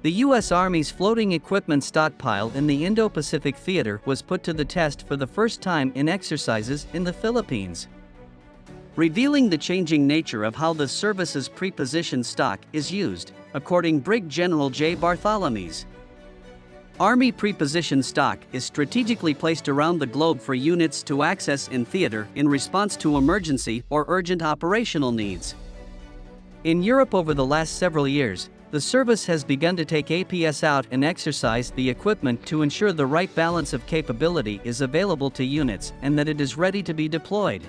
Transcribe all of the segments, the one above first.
The U.S. Army's floating equipment stockpile in the Indo-Pacific theater was put to the test for the first time in exercises in the Philippines, revealing the changing nature of how the service's pre-positioned stock is used, according Brig General J. Barthelomew's. Army pre-positioned stock is strategically placed around the globe for units to access in theater in response to emergency or urgent operational needs. In Europe over the last several years, the service has begun to take APS out and exercise the equipment to ensure the right balance of capability is available to units and that it is ready to be deployed.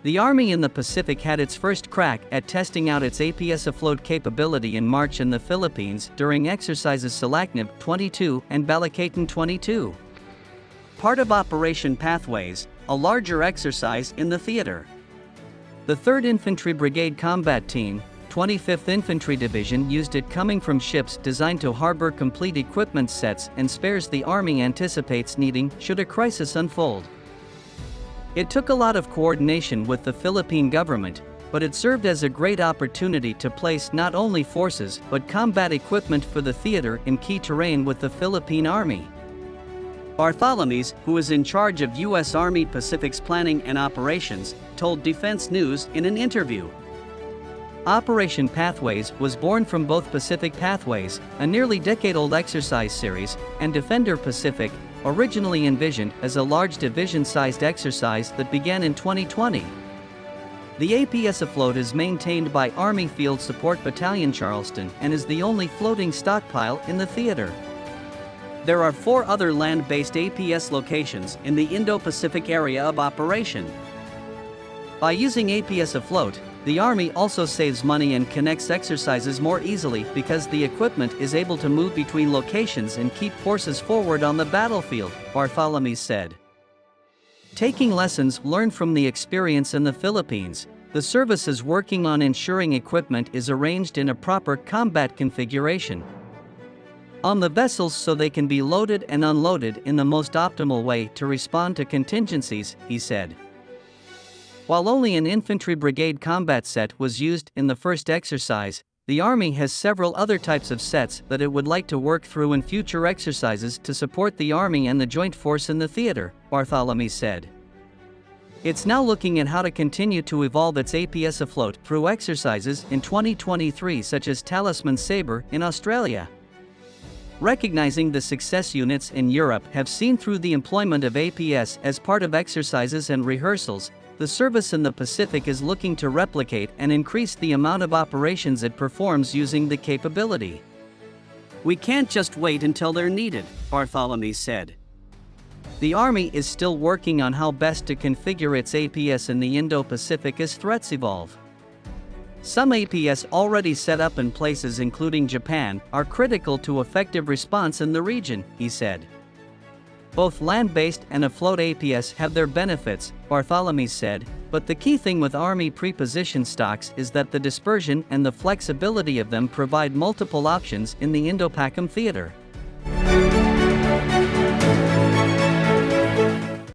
The Army in the Pacific had its first crack at testing out its APS afloat capability in March in the Philippines during exercises Salaknib 22 and Balikatan 22. Part of Operation Pathways, a larger exercise in the theater. The 3rd Infantry Brigade Combat Team, 25th Infantry Division used it coming from ships designed to harbor complete equipment sets and spares the Army anticipates needing should a crisis unfold. It took a lot of coordination with the Philippine government, but it served as a great opportunity to place not only forces but combat equipment for the theater in key terrain with the Philippine Army. Bartholomew, who is in charge of U.S. Army Pacific's planning and operations, told Defense News in an interview. Operation Pathways was born from both Pacific Pathways, a nearly decade-old exercise series, and Defender Pacific, originally envisioned as a large division-sized exercise that began in 2020. The APS afloat is maintained by Army Field Support Battalion Charleston and is the only floating stockpile in the theater. There are 4 other land-based APS locations in the Indo-Pacific area of operation. By using APS afloat, the Army also saves money and connects exercises more easily because the equipment is able to move between locations and keep forces forward on the battlefield, Bartholomew said. Taking lessons learned from the experience in the Philippines, the service is working on ensuring equipment is arranged in a proper combat configuration on the vessels so they can be loaded and unloaded in the most optimal way to respond to contingencies, he said. While only an infantry brigade combat set was used in the first exercise, the Army has several other types of sets that it would like to work through in future exercises to support the Army and the joint force in the theater, Bartholomew said. It's now looking at how to continue to evolve its APS afloat through exercises in 2023 such as Talisman Sabre in Australia. Recognizing the success units in Europe have seen through the employment of APS as part of exercises and rehearsals, the service in the Pacific is looking to replicate and increase the amount of operations it performs using the capability. We can't just wait until they're needed, Bartholomew said. The Army is still working on how best to configure its APS in the Indo-Pacific as threats evolve. Some APS already set up in places including Japan are critical to effective response in the region, he said. Both land-based and afloat APS have their benefits, Bartholomew said, but the key thing with Army pre-positioned stocks is that the dispersion and the flexibility of them provide multiple options in the Indo-PACOM theater.